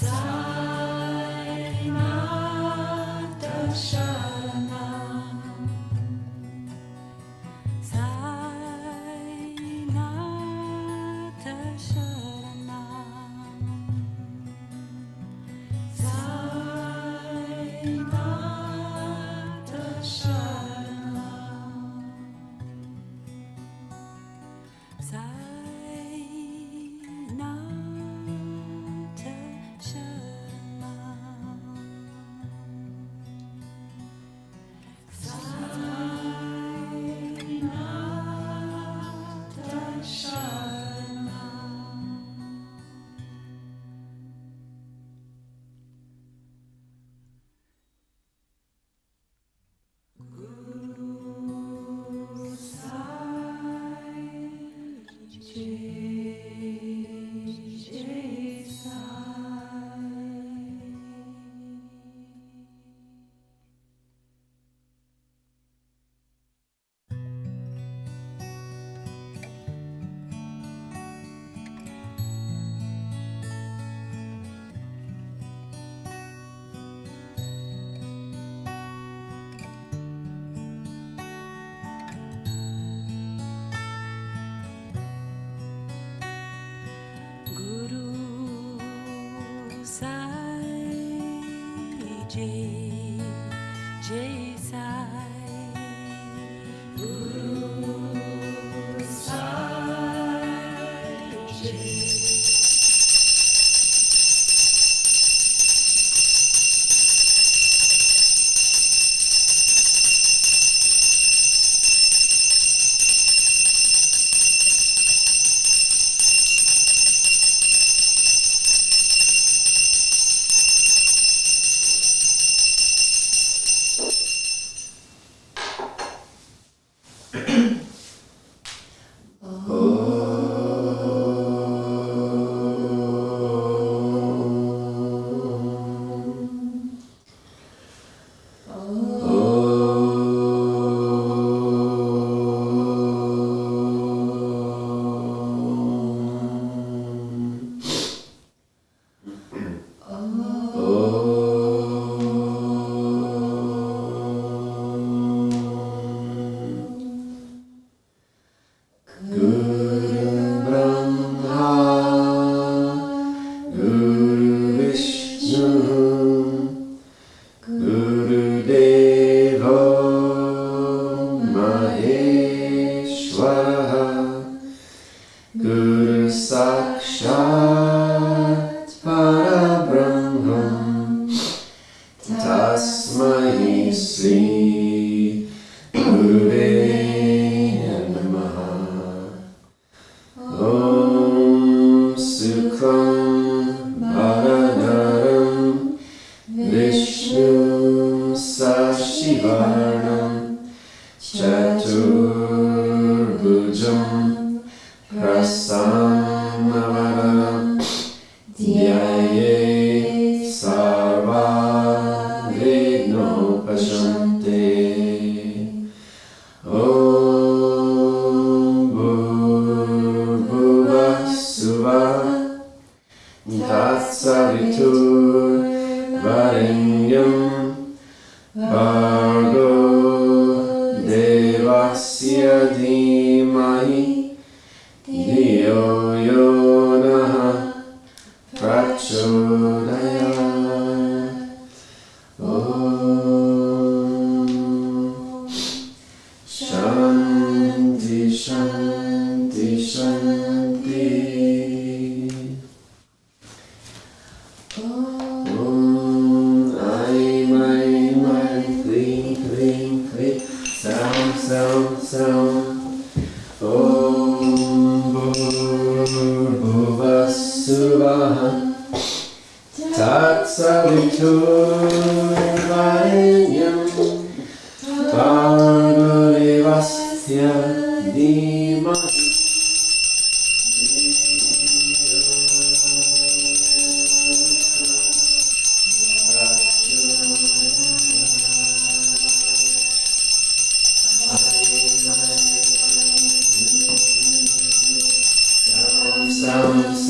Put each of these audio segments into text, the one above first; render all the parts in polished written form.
Shirdi Sai, Guru Sai,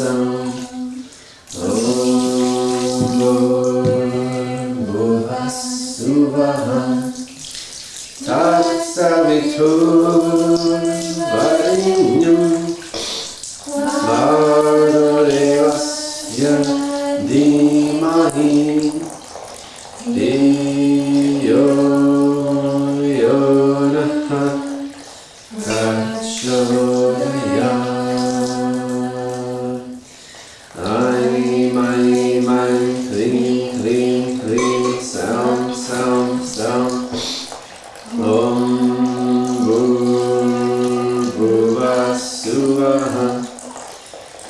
Sound. Bhuvasuvaha Tatsaviturvarenyam Bhargavadevasya Dhimahi Dhiyo Yonaha Prachodayat. Aim, aim, aim, klim, klim, klim, sound, sound, sound. Om Bhuvasuvaha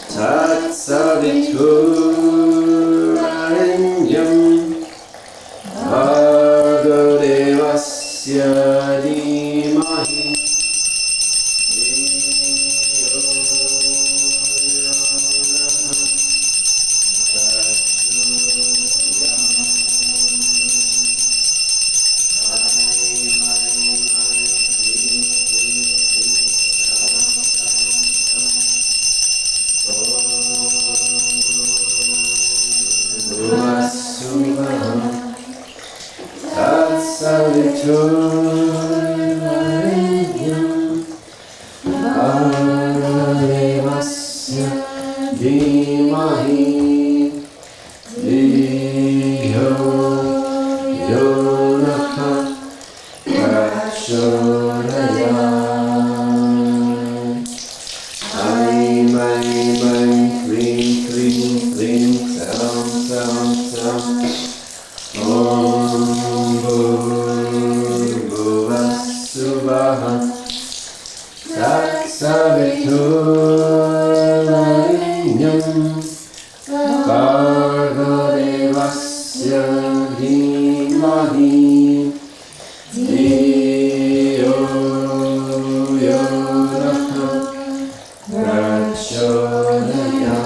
Tatsaviturvarenyam Bhargavadevasya Dhimahi Tatsaviturvarenyam Bhargavadevasya Dhimahi Dhiyo Yonaha Prachodayat. Aim, aim, aim, klim, klim, klim, sound, sound, sound. Om Bhuvasuvaha Tatsaviturvarenyam Bhargavadevasya Dhimahi Dhiyo Yonaha Prachodayat.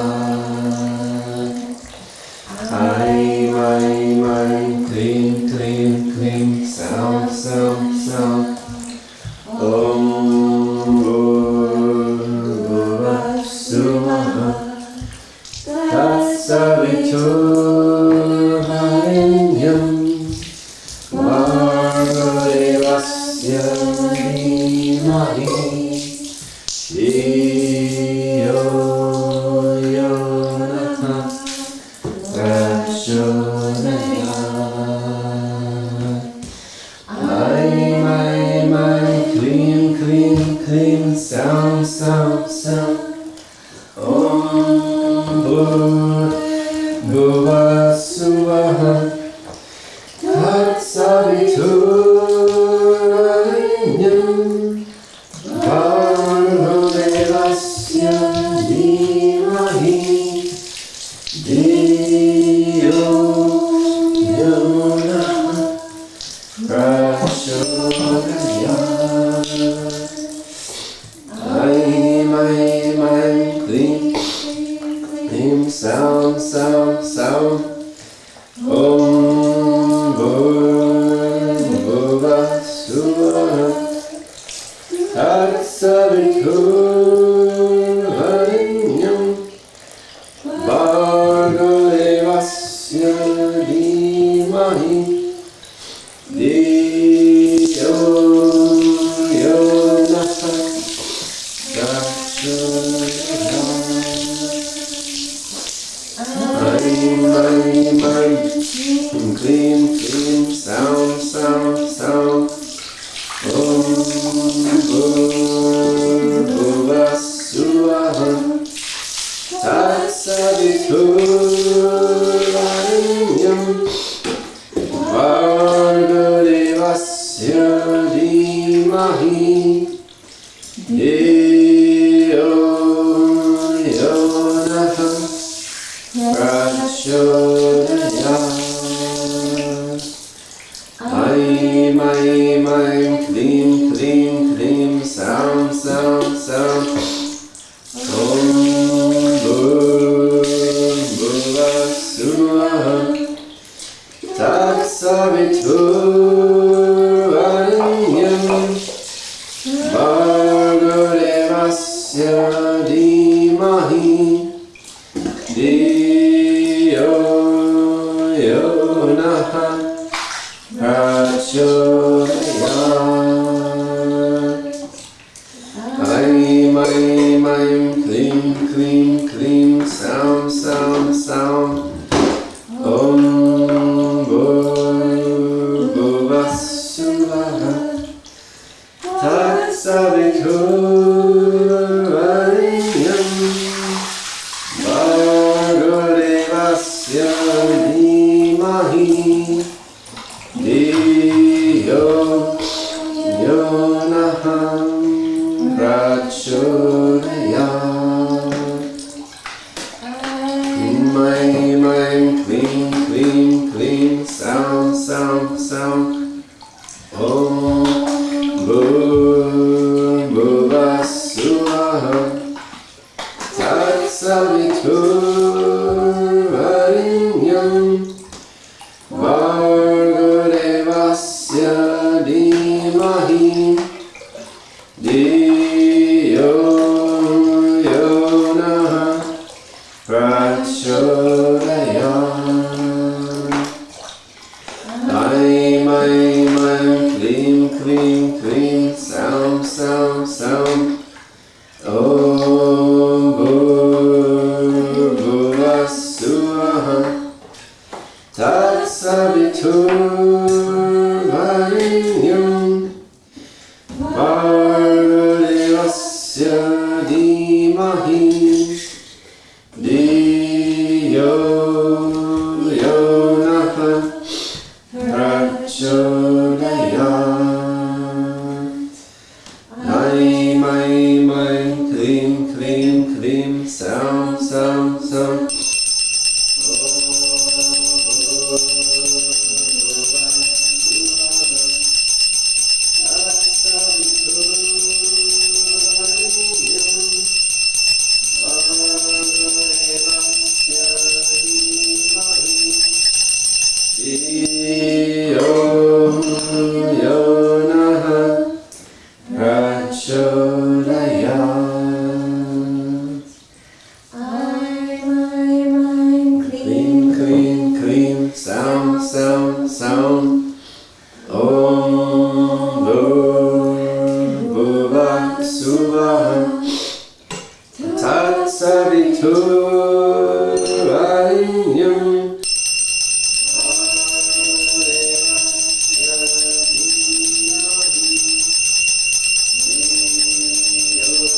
Aim, aim, aim, klim, klim, klim, sound, sound, sound. Om Bhuvasuvaha Tatsaviturvarenyam Bhargavadevasya Dhimahi Dhiyo Yonaha Prachodayat. Aim, aim, aim, klim, klim, klim, sound, sound, sound. Om Bhuvasuvaha Tatsaviturvarenyam Bhargavadevasya Dhimahi Dhiyo Yonaha Prachodayat. Aim, aim, aim, klim, klim, sound, sound, sound. Om Bhuvasuvaha Tatsaviturvarenyam Bhargavadevasya Dhimahi Dhiyo Yonaha Prachodayat. Aim, aim, aim, klim, klim, sound, sound, sound. Om Bhuvasuvaha Tatsaviturvarenyam Bhargavadevasya Dhimahi Dhiyo Yonaha Prachodayat. Aim, aim, aim, klim, klim, klim, sound, sound, sound. Om Bhuvasuvaha Tatsaviturvarenyam Bhargavadevasya Dhimahi Dhiyo yonaha prachodayat. Aim, aim, aim, klim, klim, klim, sound, sound, sound. Om Bhuvassuvaha Tatsaviturvarenyam Bhargadevasya Dhimahi Dhiyo Yonaha Prachodayat. Maim, maim, klim, klim, klim, sound, sound, sound. Om Bhuvassuvaha Tatsaviturvarenyam Bhargadevasya Dhimahi Dhiyo Yonaha Prachodayat. Aim, aim, aim, klim, klim, klim, sound, sound, sound. Om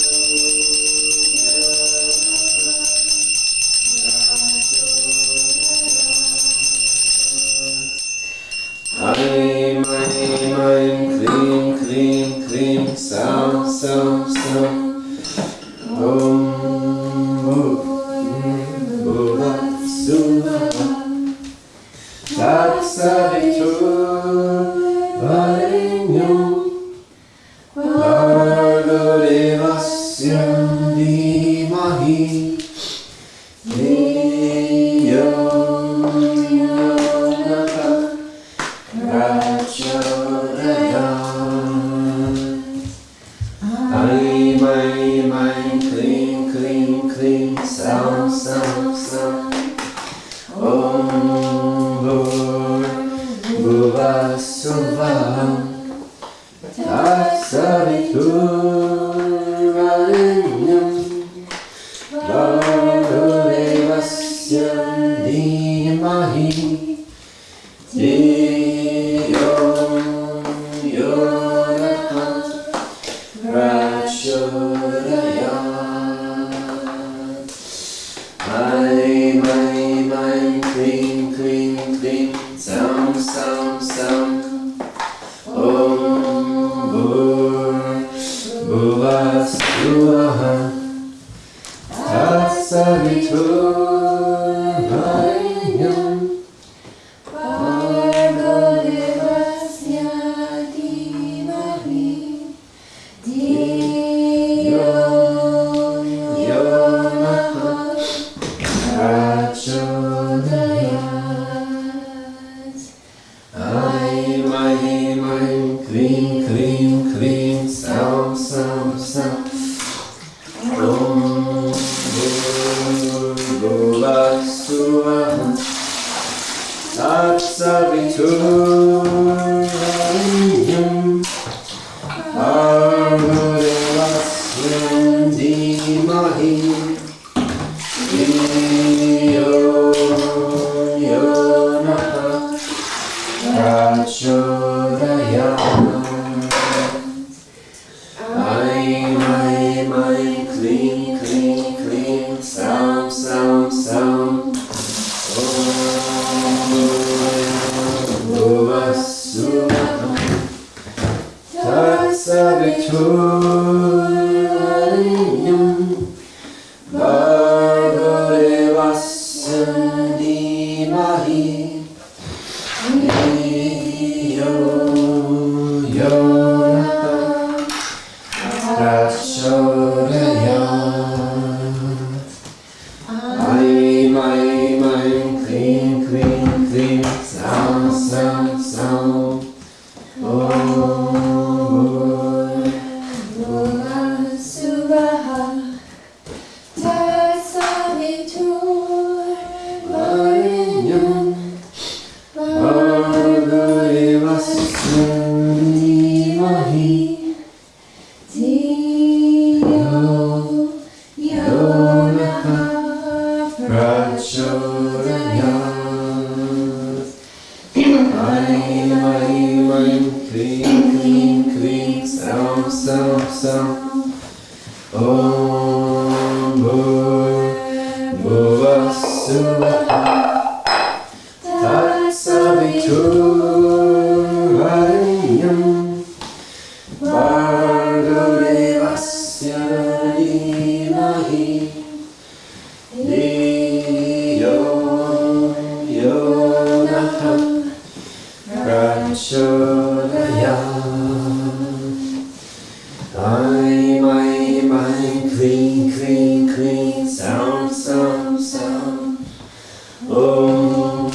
Bhuvassuvaha Tatsaviturvarenyam Bhargadevasya Dhimahi Dhiyo Yonaha Prachodayat. Aim, aim, aim, klim, klim, klim, sound, sound, sound. Tatsaviturvarenyam Bhargavadevasya Dhimahi Dhiyo Yonaha Prachodayat. Aim, aim, aim, clean, clean, clean, sound, sound, sound. Om Bhuvassuvaha Tatsaviturvarenyam Bhargavadevasya Dhimahi Dhiyo Yonaha Prachodayat. Aim, aim, aim, clean, clean, clean, sound, sound, sound. Om Bhuvassuvaha Tatsaviturvarenyam Bhargavadevasya Dhimahi Dhiyo Yonaha Prachodayat. Aim, aim, aim, clean, clean, clean, sound, sound, sound. Om Bhuvassuvaha Tatsaviturvarenyam Bhargavadevasya Dhimahi Dhiyo Yonaha Prachodayat. Aim, aim, aim, clean, clean, clean, sound, sound, sound. Om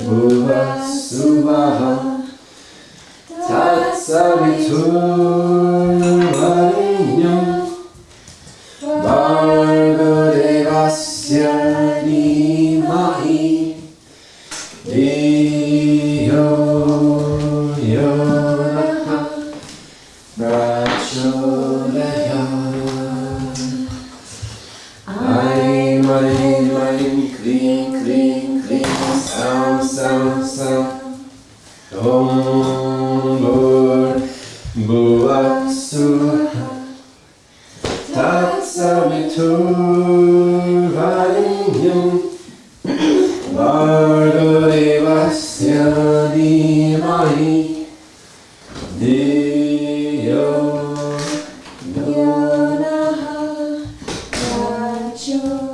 Bhuvassuvaha Tatsaviturvarenyam Bhargavadevasya Dhimahi Dhiyo Yonaha Prachodayat. Aim, aim, aim, clean, clean, clean, sound, sound, sound. Om Bhuvassuvaha Tatsaviturvarenyam Bhargavadevasya Dhimahi Dhiyo Yonaha Prachodayat.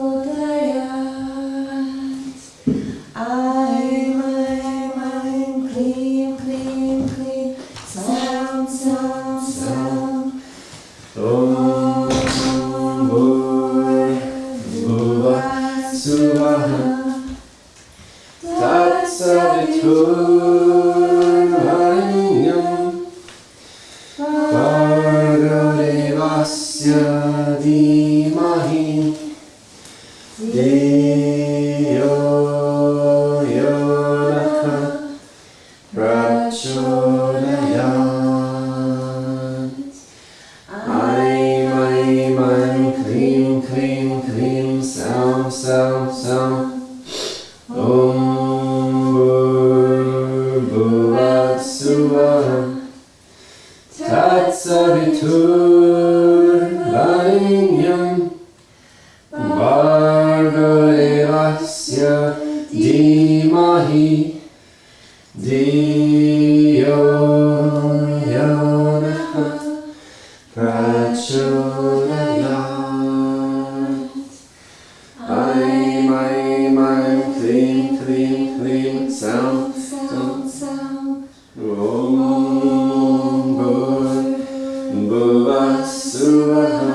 Aim, aim, aim, clean, clean, clean, sound, sound, sound. Om Bhuvassuvaha Tatsaviturvarenyam Bhargavadevasya Dhimahi Dhiyo Yonaha Prachodayat. Aim, aim, aim, clean, clean, clean, sound, sound, sound. Om Bhuvassuvaha Tatsaviturvarenyam Bhargavadevasya Dhimahi Dhiyo Yonaha Prachodayat. Aim, aim, aim, clean, clean, clean, sound, sound, Sound. Om Bhuvassuvaha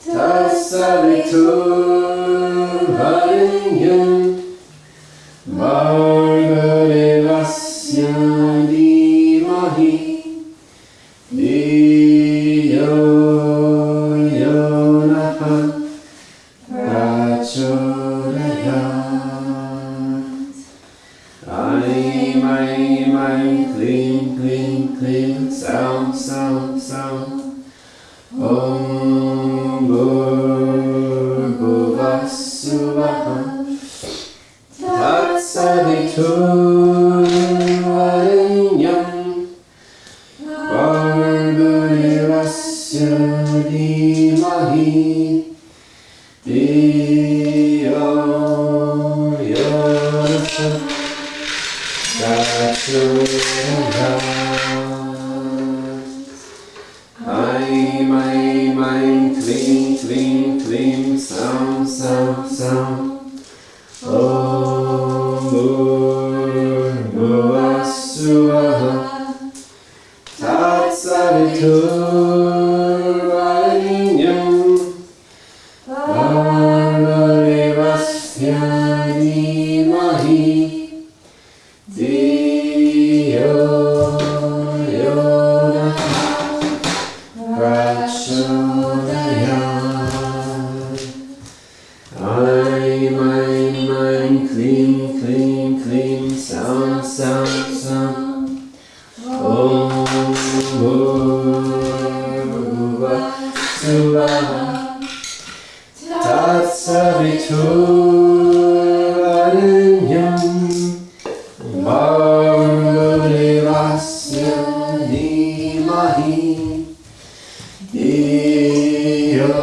Tatsaviturvarenyam Bhargavadevasya Dhimahi Dhiyo Yonaha Prachodayat. Bhurvassuvaha Tatsaviturvarenyam Bhargavasya Dhimahi Dhiyo Yona Prachodayat. Aim, clean, clean, clean, sound, sound, sound. Om Bhurvassuvaha Tatsaviturvarenyam Bhargavasya Dhimahi Dhiyo Yona Prachodayat. I'm clean, clean, clean, sound, sound, sound. Om Bhurvassuvaha Tatsaviturvarenyam Bhargavasya Dhimahi Dhiyo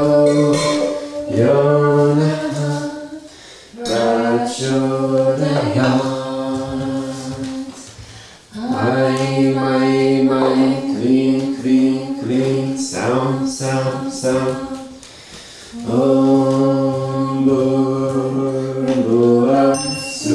Yona Prachodayat. I'm clean, clean, clean, sound, sound, sound. Om Bhurvassuvaha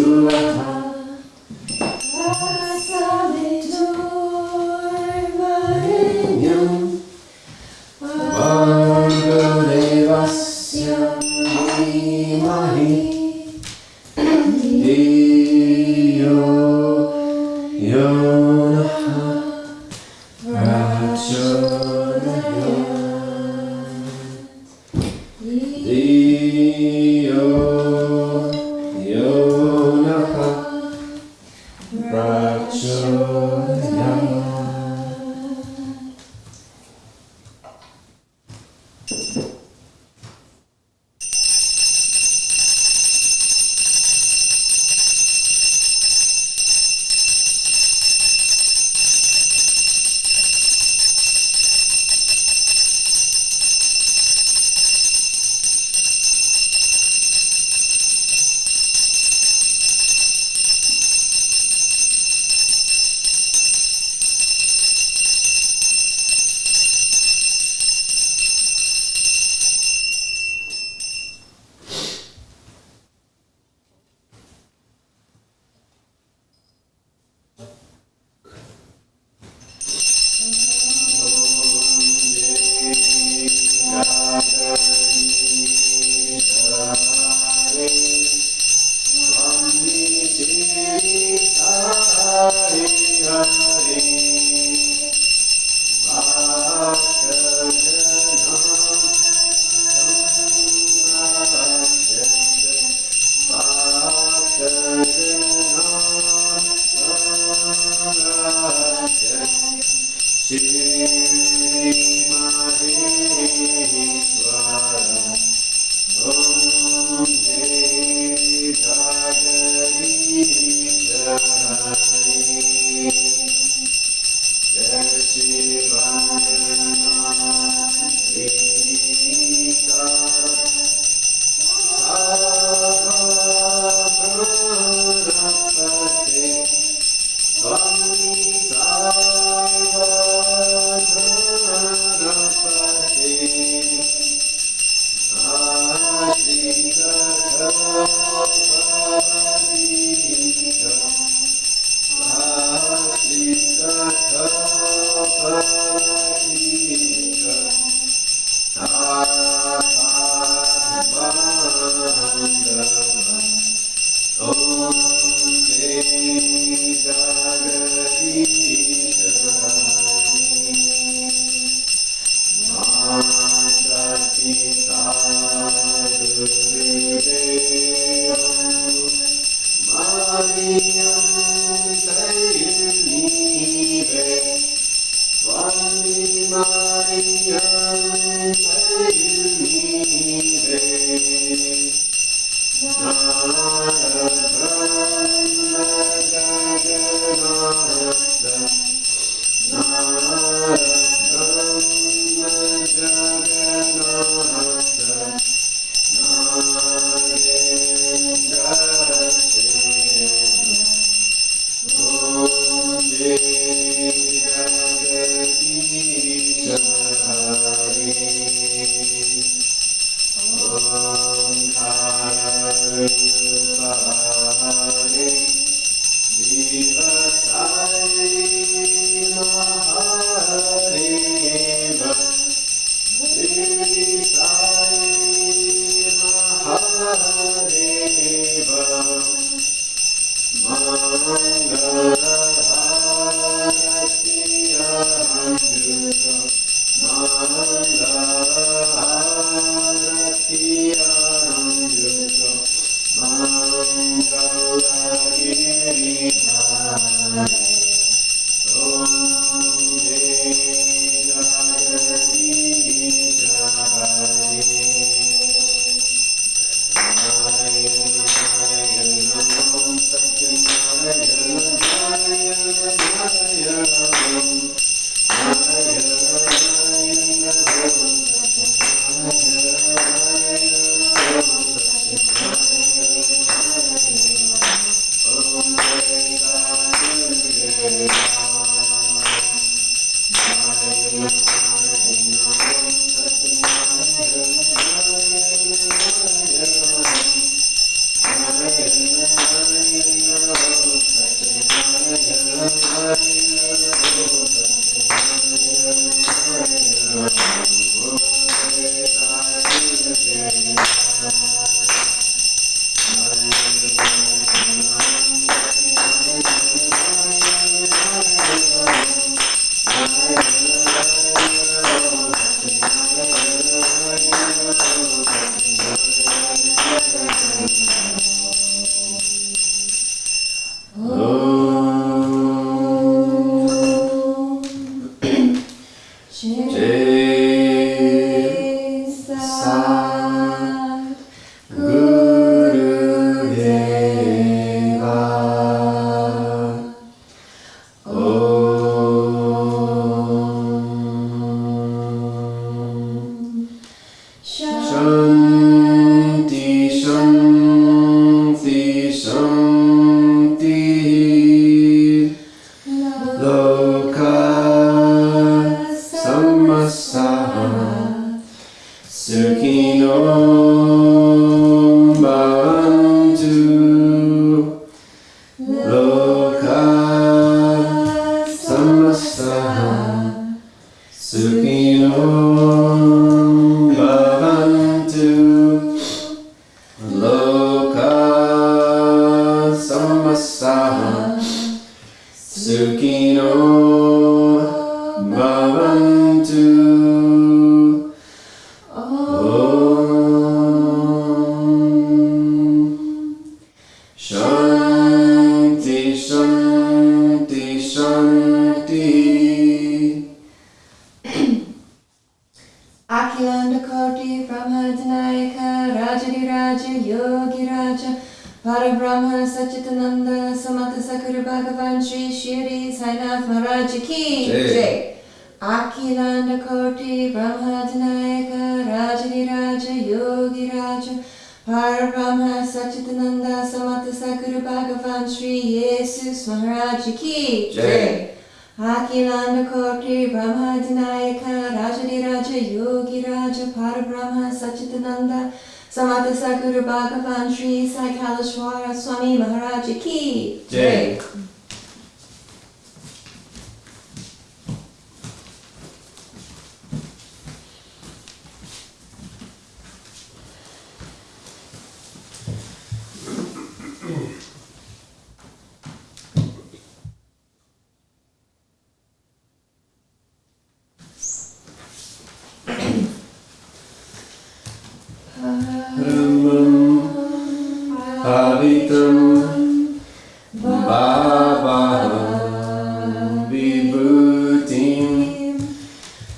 Parabrahma Satchitananda Samata Sakura Bhagavan Sri Shirdi Sai Ki Jai. Akilanda Koti Brahmadanayaka Rajadi Raja Yogi Raja Parabrahma Satchitananda Samata Sakura Bhagavan Sri Jesus Maharaj Ki Jai. Akilanda Koti Brahmadanayaka Rajadi Raja Yogi Raja Parabrahma Satchitananda Samata Sakura Bhagavan Sri Sai Swami Maharaj Ki Jai. Pavitam Baba Vibhutim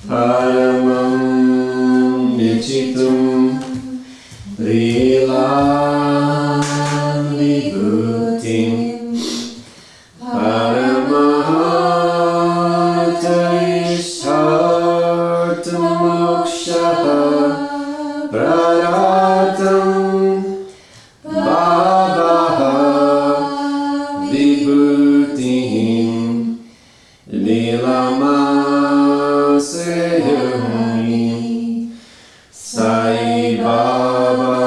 Paramam Nichitum Lila Vibhutim Paramahataisartamoksha Praratam Vibhutim Lilamasehami Sai Baba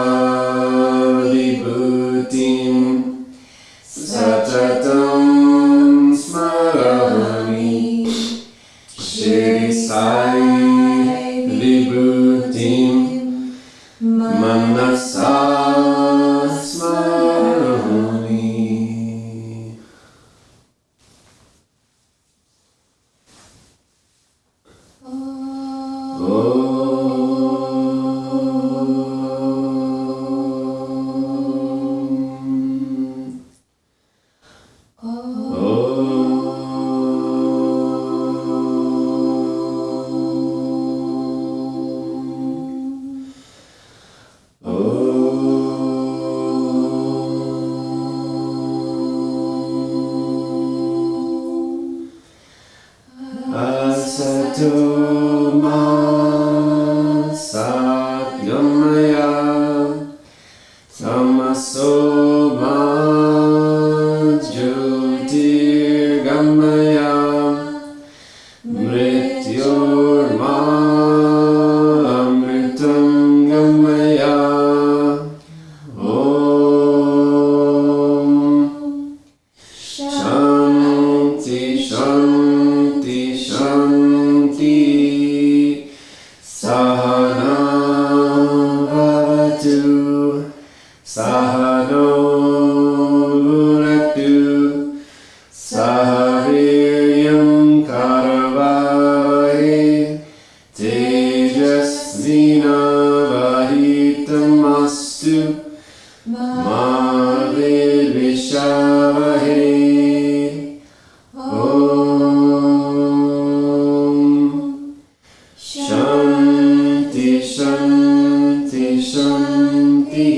Tamaso ma Jyotirgamaya Mrityorma Amritam Gamaya. Om Shanti Shanti Shanti. Sahana Bhavatu Sahano Bhunaktu Sahaviryam Karavai Tejasvinavahitamastu Ma Vidvishavahe. Om Shanti Shanti Shanti.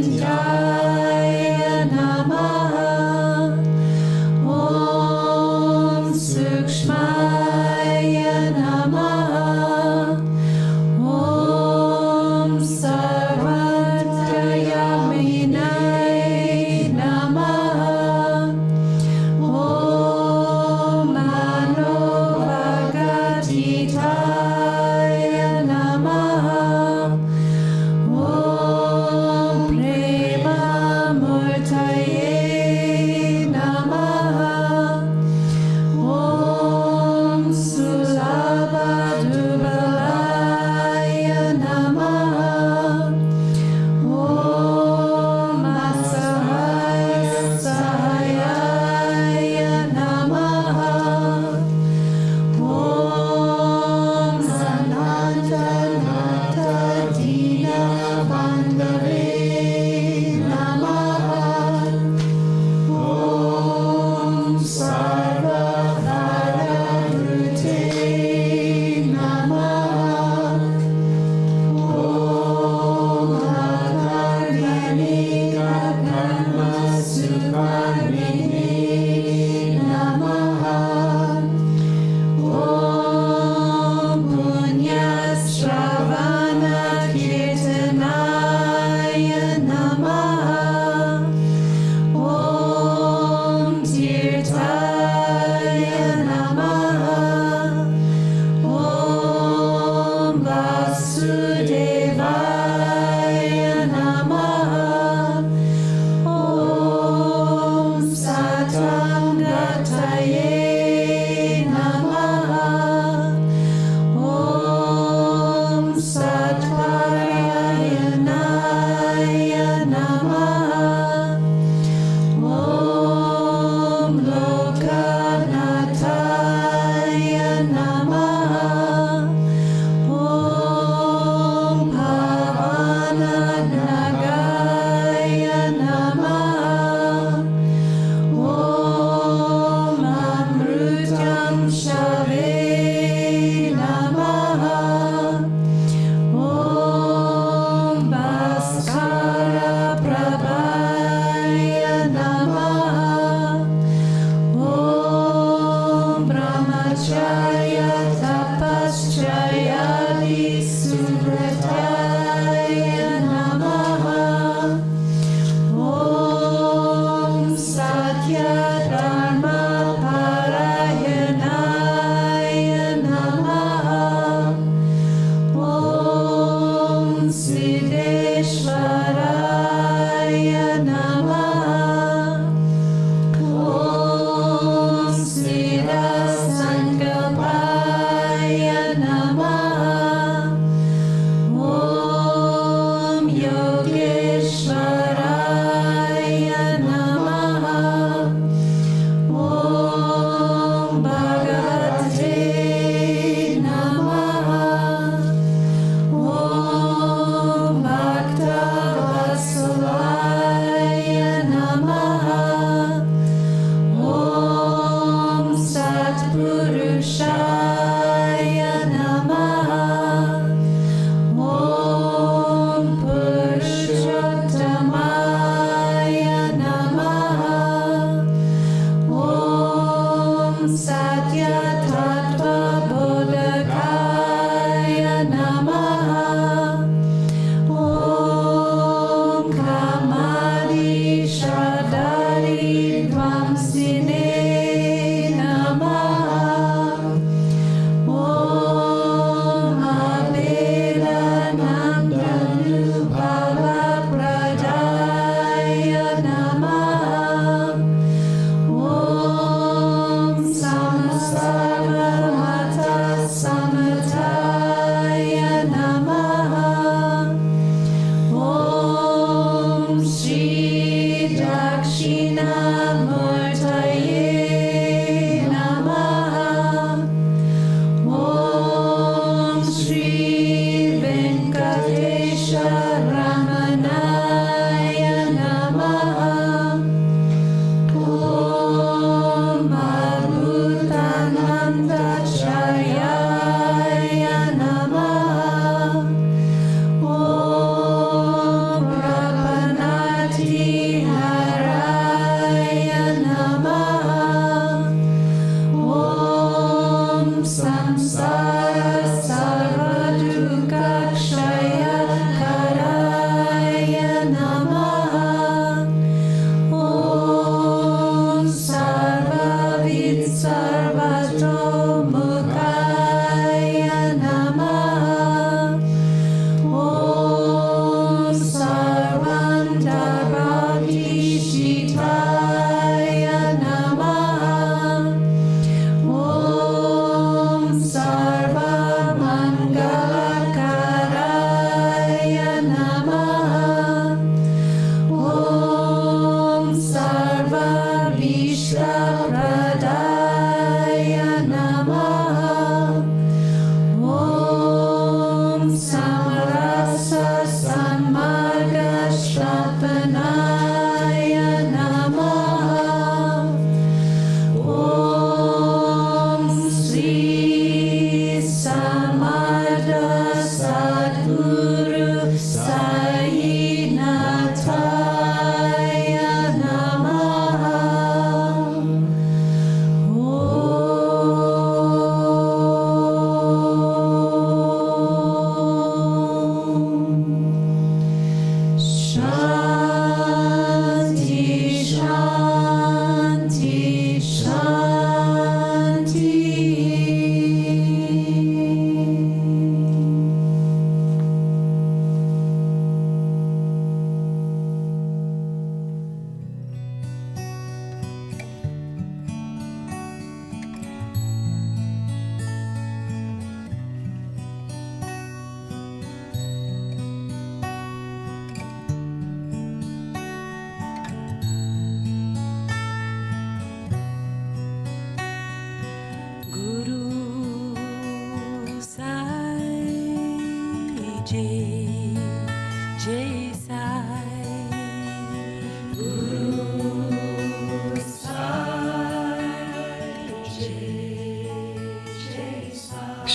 Nitya Namaha. Om Sukshmaya Namaha. Om Sarvatrayaminai Namaha. Om Manovagatitaya Namaha. Om Premamurtaye Namaha. Om Sulabhadubalaya Namaha. Om Asahaya Sahayaya Namaha. Om Sanatana Dina Bandave Namaha. Om Sarvabhadarute Namaha. Om Akaryanika Karma Sukarmini Namaha. Om Punyasravana Kirtanaya Namaha. Om Tirthaya Namaha. Om Vasudevaya Namaha. Om Satangataye Namaha. Om Satparayanaya Namaha. Om Lokanataya Namaha. Om Pavananagaya Namaha. Om Amrutam Shave Namaha. Om Bhaskara Prabha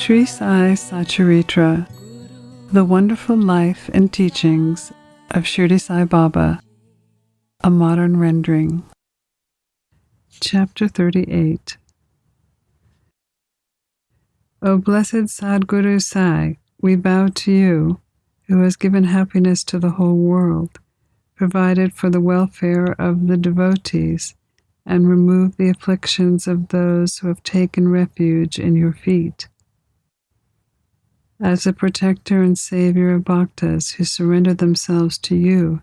Sri Sai Satcharitra, The Wonderful Life and Teachings of Shirdi Sai Baba, a modern rendering. Chapter 38. O blessed Sadguru Sai, we bow to you, who has given happiness to the whole world, provided for the welfare of the devotees, and removed the afflictions of those who have taken refuge in your feet. As the protector and savior of bhaktas who surrender themselves to you,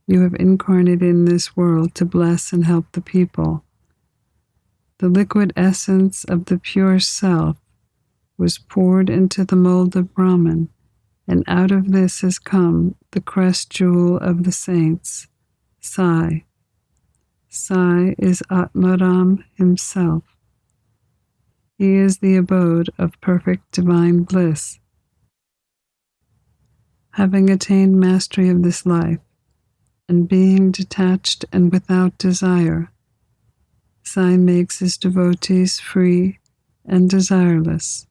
you have incarnated in this world to bless and help the people. The liquid essence of the pure self was poured into the mold of Brahman, and out of this has come the crest jewel of the saints, Sai. Sai is Atmaram himself. He is the abode of perfect divine bliss. Having attained mastery of this life, and being detached and without desire, Sai makes his devotees free and desireless.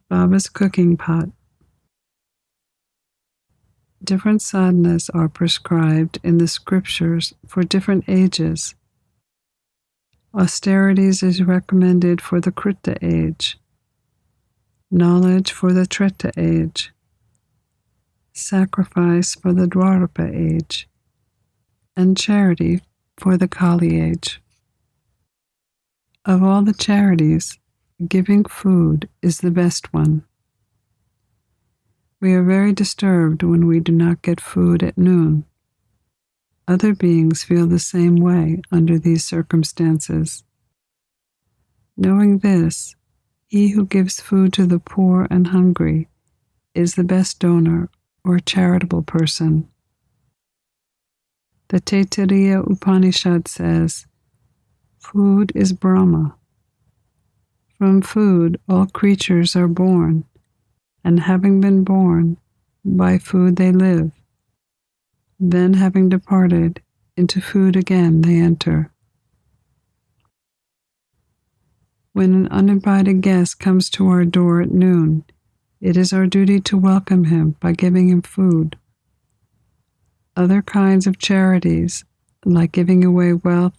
Baba's cooking pot. Different sadhanas are prescribed in the scriptures for different ages. Austerities is recommended for the Krita age, knowledge for the Treta age, sacrifice for the Dwarapa age, and charity for the Kali age. Of all the charities, giving food is the best one. We are very disturbed when we do not get food at noon. Other beings feel the same way under these circumstances. Knowing this, he who gives food to the poor and hungry is the best donor or charitable person. The Taittiriya Upanishad says, "Food is Brahma. From food all creatures are born, and having been born, by food they live. Then having departed, into food again they enter." When an uninvited guest comes to our door at noon, it is our duty to welcome him by giving him food. Other kinds of charities, like giving away wealth,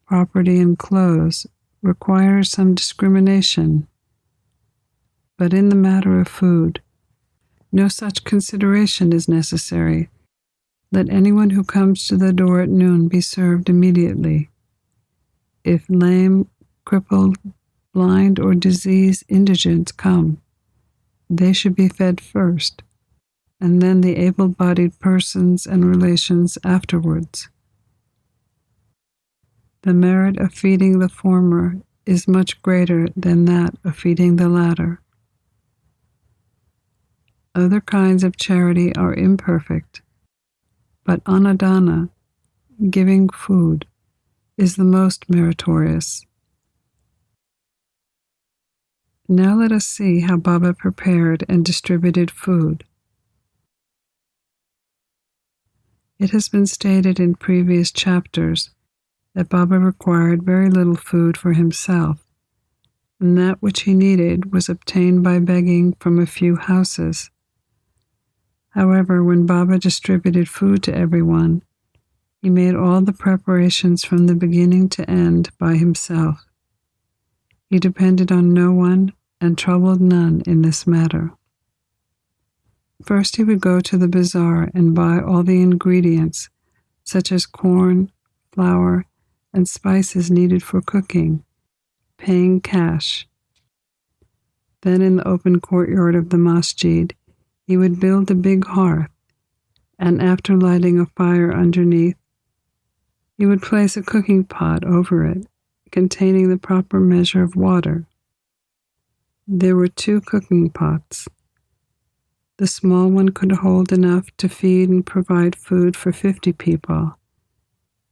property, and clothes, require some discrimination. But in the matter of food, no such consideration is necessary. Let anyone who comes to the door at noon be served immediately. If lame, crippled, blind, or diseased indigents come, they should be fed first, and then the able-bodied persons and relations afterwards. The merit of feeding the former is much greater than that of feeding the latter. Other kinds of charity are imperfect, but anadana, giving food, is the most meritorious. Now let us see how Baba prepared and distributed food. It has been stated in previous chapters that Baba required very little food for himself, and that which he needed was obtained by begging from a few houses. However, when Baba distributed food to everyone, he made all the preparations from the beginning to end by himself. He depended on no one and troubled none in this matter. First, he would go to the bazaar and buy all the ingredients, such as corn, flour, and spices needed for cooking, paying cash. Then in the open courtyard of the masjid, he would build a big hearth, and after lighting a fire underneath, he would place a cooking pot over it, containing the proper measure of water. There were 2 cooking pots. The small one could hold enough to feed and provide food for 50 people,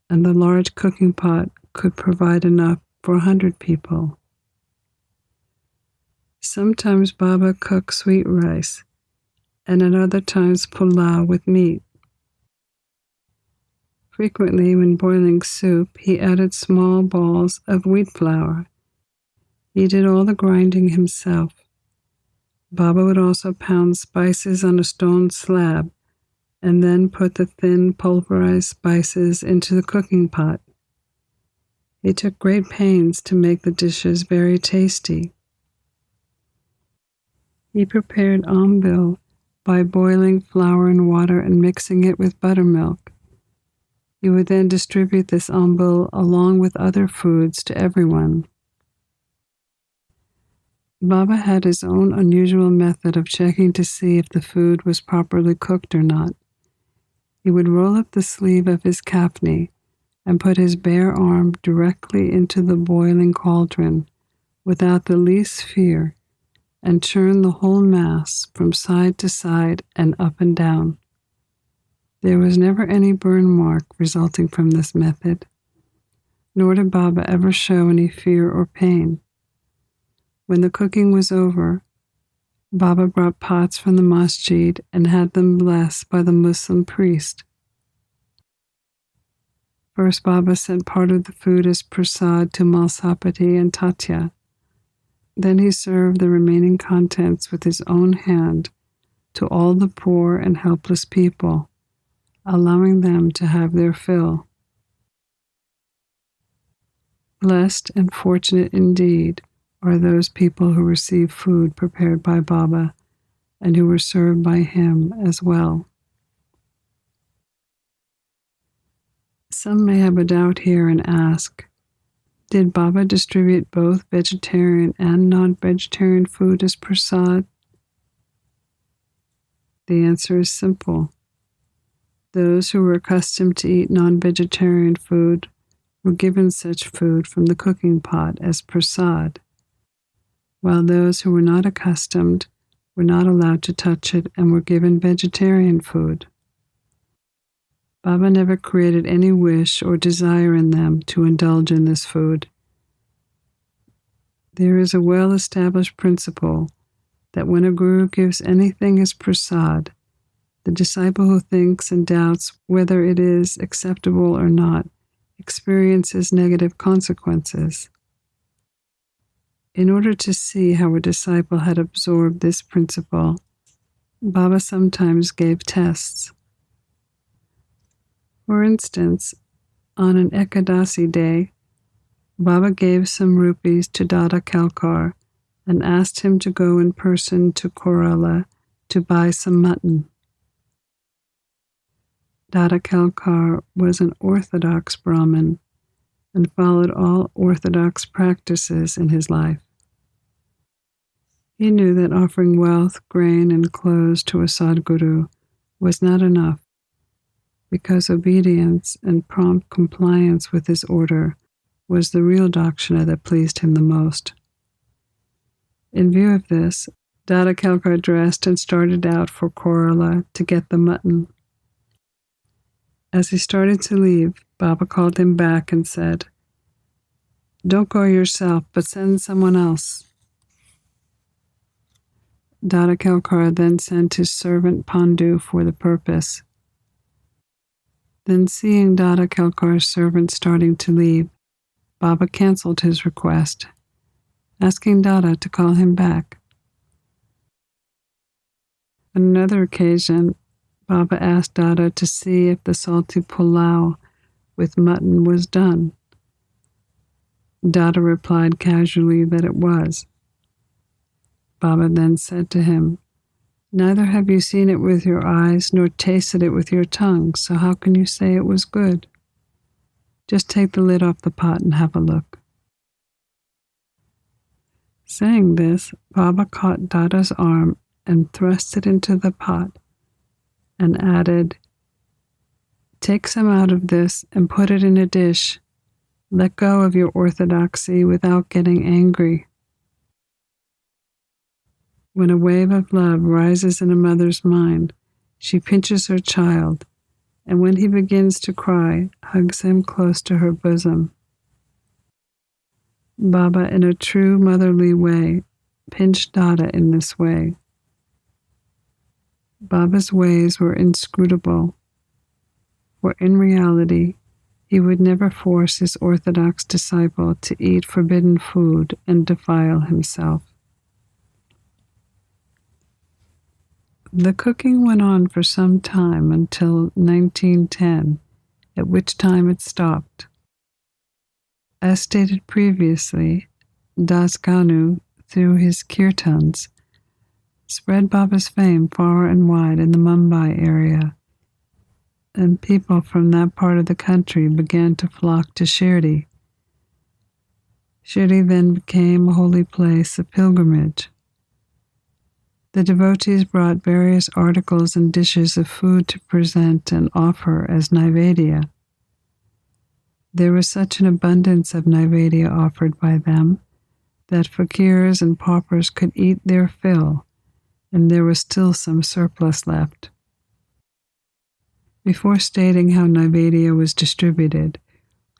and the large cooking pot could provide enough for 100 people. Sometimes Baba cooked sweet rice, and at other times pulao with meat. Frequently, when boiling soup, he added small balls of wheat flour. He did all the grinding himself. Baba would also pound spices on a stone slab and then put the thin pulverized spices into the cooking pot. He took great pains to make the dishes very tasty. He prepared ambil by boiling flour and water and mixing it with buttermilk. He would then distribute this ambil along with other foods to everyone. Baba had his own unusual method of checking to see if the food was properly cooked or not. He would roll up the sleeve of his kafni and put his bare arm directly into the boiling cauldron without the least fear and churn the whole mass from side to side and up and down. There was never any burn mark resulting from this method, nor did Baba ever show any fear or pain. When the cooking was over, Baba brought pots from the masjid and had them blessed by the Muslim priest. First, Baba sent part of the food as prasad to Malsapati and Tatya. Then he served the remaining contents with his own hand to all the poor and helpless people, allowing them to have their fill. Blessed and fortunate indeed are those people who receive food prepared by Baba and who were served by him as well. Some may have a doubt here and ask, did Baba distribute both vegetarian and non-vegetarian food as prasad? The answer is simple. Those who were accustomed to eat non-vegetarian food were given such food from the cooking pot as prasad, while those who were not accustomed were not allowed to touch it and were given vegetarian food. Baba never created any wish or desire in them to indulge in this food. There is a well-established principle that when a guru gives anything as prasad, the disciple who thinks and doubts whether it is acceptable or not experiences negative consequences. In order to see how a disciple had absorbed this principle, Baba sometimes gave tests. For instance, on an Ekadasi day, Baba gave some rupees to Dada Kalkar and asked him to go in person to Kerala to buy some mutton. Dada Kalkar was an orthodox Brahmin and followed all orthodox practices in his life. He knew that offering wealth, grain, and clothes to a Sadguru was not enough, because obedience and prompt compliance with his order was the real dakshina that pleased him the most. In view of this, Dada Kalkar dressed and started out for Kerala to get the mutton. As he started to leave, Baba called him back and said, "Don't go yourself, but send someone else." Dada Kalkar then sent his servant Pandu for the purpose. Then, seeing Dada Kalkar's servant starting to leave, Baba cancelled his request, asking Dada to call him back. On another occasion, Baba asked Dada to see if the salty pulao with mutton was done. Dada replied casually that it was. Baba then said to him, "Neither have you seen it with your eyes nor tasted it with your tongue, so how can you say it was good? Just take the lid off the pot and have a look." Saying this, Baba caught Dada's arm and thrust it into the pot and added, "Take some out of this and put it in a dish. Let go of your orthodoxy without getting angry." When a wave of love rises in a mother's mind, she pinches her child, and when he begins to cry, hugs him close to her bosom. Baba, in a true motherly way, pinched Dada in this way. Baba's ways were inscrutable. for in reality, he would never force his orthodox disciple to eat forbidden food and defile himself. The cooking went on for some time until 1910, at which time it stopped. As stated previously, Das Ganu, through his kirtans, spread Baba's fame far and wide in the Mumbai area, and people from that part of the country began to flock to Shirdi. Shirdi then became a holy place of pilgrimage. The devotees brought various articles and dishes of food to present and offer as Naivedya. There was such an abundance of Naivedya offered by them that fakirs and paupers could eat their fill, and there was still some surplus left. Before stating how Naivedya was distributed,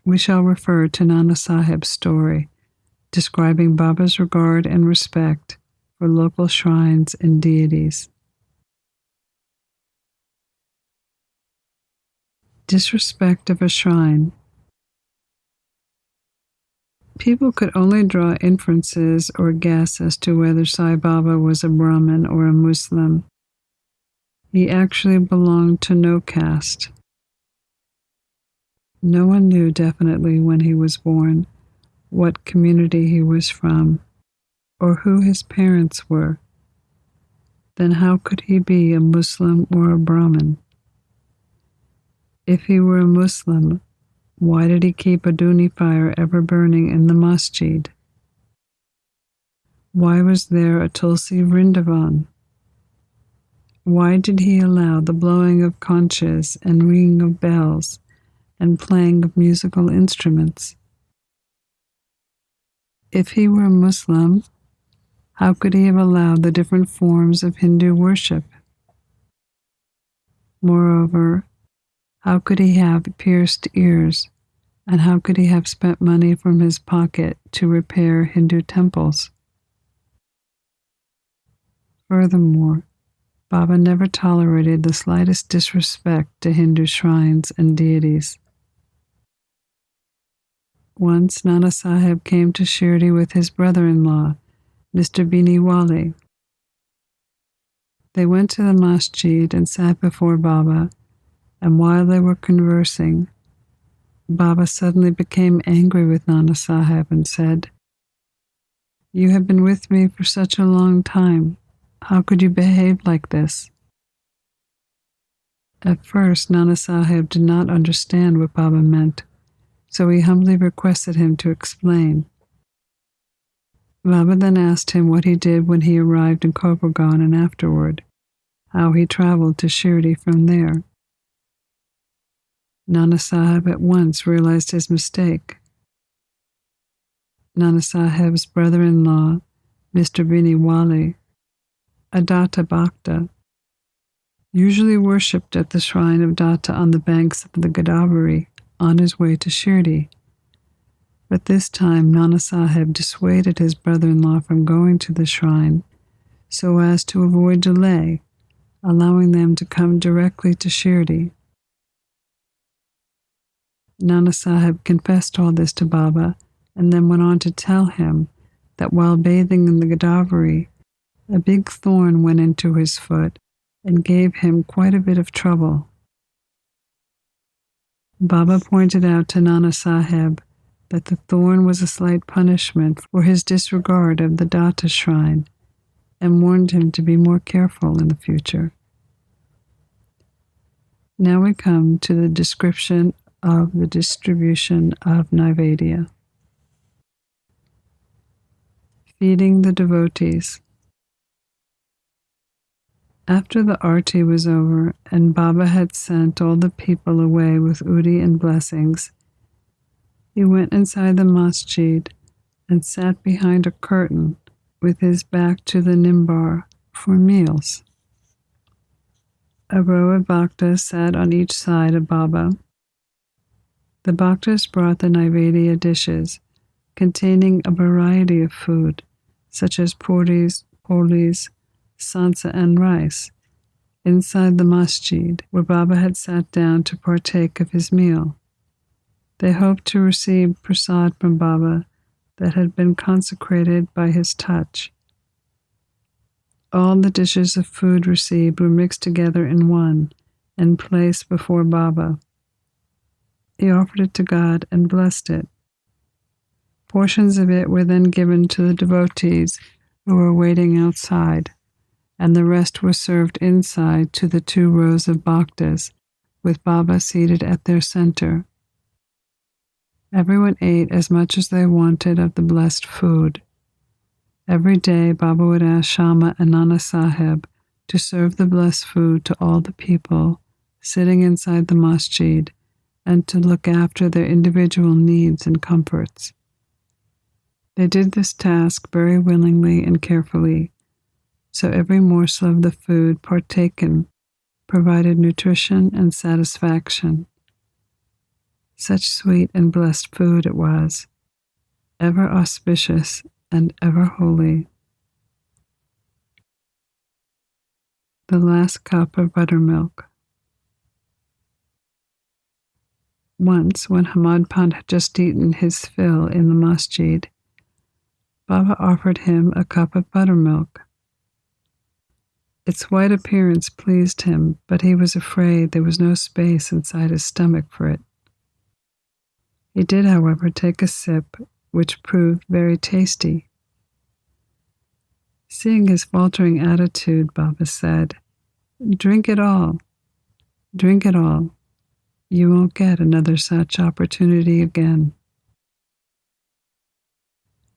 we shall refer to Nana Sahib's story, describing Baba's regard and respect for local shrines and deities. Disrespect of a shrine. People could only draw inferences or guess as to whether Sai Baba was a Brahmin or a Muslim. He actually belonged to no caste. No one knew definitely when he was born, what community he was from, or who his parents were. Then how could he be a Muslim or a Brahmin? If he were a Muslim, why did he keep a Duni fire ever burning in the masjid? Why was there a Tulsi Vrindavan? Why did he allow the blowing of conches and ringing of bells and playing of musical instruments? If he were a Muslim, how could he have allowed the different forms of Hindu worship? Moreover, how could he have pierced ears, and how could he have spent money from his pocket to repair Hindu temples? Furthermore, Baba never tolerated the slightest disrespect to Hindu shrines and deities. Once Nana Sahib came to Shirdi with his brother-in-law, Mr. Bini Wali. They went to the masjid and sat before Baba, and while they were conversing, Baba suddenly became angry with Nana Sahib and said, "You have been with me for such a long time. How could you behave like this?" At first, Nana Sahib did not understand what Baba meant, so he humbly requested him to explain. Baba then asked him what he did when he arrived in Kopargaon and afterward, how he traveled to Shirdi from there. Nana Sahib at once realized his mistake. Nana Sahib's brother-in-law, Mr. Bini Wali, a Datta Bhakta, usually worshipped at the shrine of Datta on the banks of the Godavari on his way to Shirdi. But this time Nana Sahib dissuaded his brother-in-law from going to the shrine so as to avoid delay, allowing them to come directly to Shirdi. Nana Sahib confessed all this to Baba and then went on to tell him that while bathing in the Godavari, a big thorn went into his foot and gave him quite a bit of trouble. Baba pointed out to Nana Sahib that the thorn was a slight punishment for his disregard of the Datta shrine and warned him to be more careful in the future. Now we come to the description of the distribution of Naivedya. Feeding the devotees. After the Aarathi was over and Baba had sent all the people away with udi and blessings, he went inside the masjid and sat behind a curtain with his back to the nimbar for meals. A row of bhaktas sat on each side of Baba. The bhaktas brought the Naivedya dishes, containing a variety of food, such as puris, polis, sansa, and rice, inside the masjid where Baba had sat down to partake of his meal. They hoped to receive prasad from Baba that had been consecrated by his touch. All the dishes of food received were mixed together in one and placed before Baba. He offered it to God and blessed it. Portions of it were then given to the devotees who were waiting outside, and the rest were served inside to the 2 rows of bhaktas, with Baba seated at their center. Everyone ate as much as they wanted of the blessed food. Every day, Baba would ask Shama and Nana Sahib to serve the blessed food to all the people sitting inside the masjid and to look after their individual needs and comforts. They did this task very willingly and carefully, so every morsel of the food partaken provided nutrition and satisfaction. Such sweet and blessed food it was, ever auspicious and ever holy. The last cup of buttermilk. Once, when Hamad Pant had just eaten his fill in the masjid, Baba offered him a cup of buttermilk. Its white appearance pleased him, but he was afraid there was no space inside his stomach for it. He did, however, take a sip, which proved very tasty. Seeing his faltering attitude, Baba said, "Drink it all. Drink it all. You won't get another such opportunity again."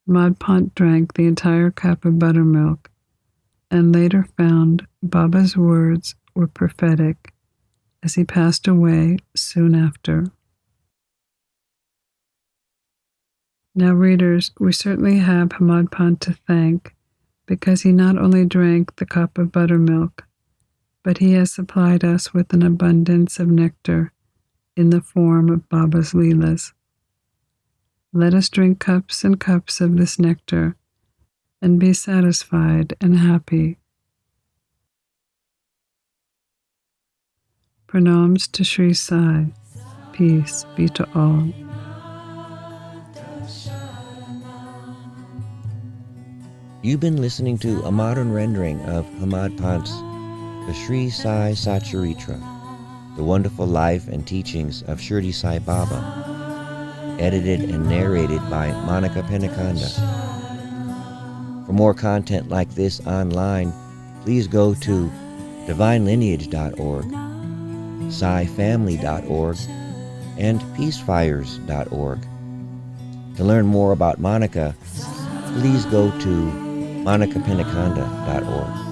Hamad Pant drank the entire cup of buttermilk and later found Baba's words were prophetic as he passed away soon after. Now, readers, we certainly have Hamad Pant to thank because he not only drank the cup of buttermilk, but he has supplied us with an abundance of nectar in the form of Baba's Leelas. Let us drink cups and cups of this nectar and be satisfied and happy. Pranams to Sri Sai. Peace be to all. You've been listening to a modern rendering of Hamad Pant's The Sri Sai Satcharitra, The Wonderful Life and Teachings of Shirdi Sai Baba, edited and narrated by Monica Penacanda. For more content like this online, please go to divinelineage.org, SaiFamily.org, and peacefires.org. To learn more about Monica, please go to monicapenacanda.org.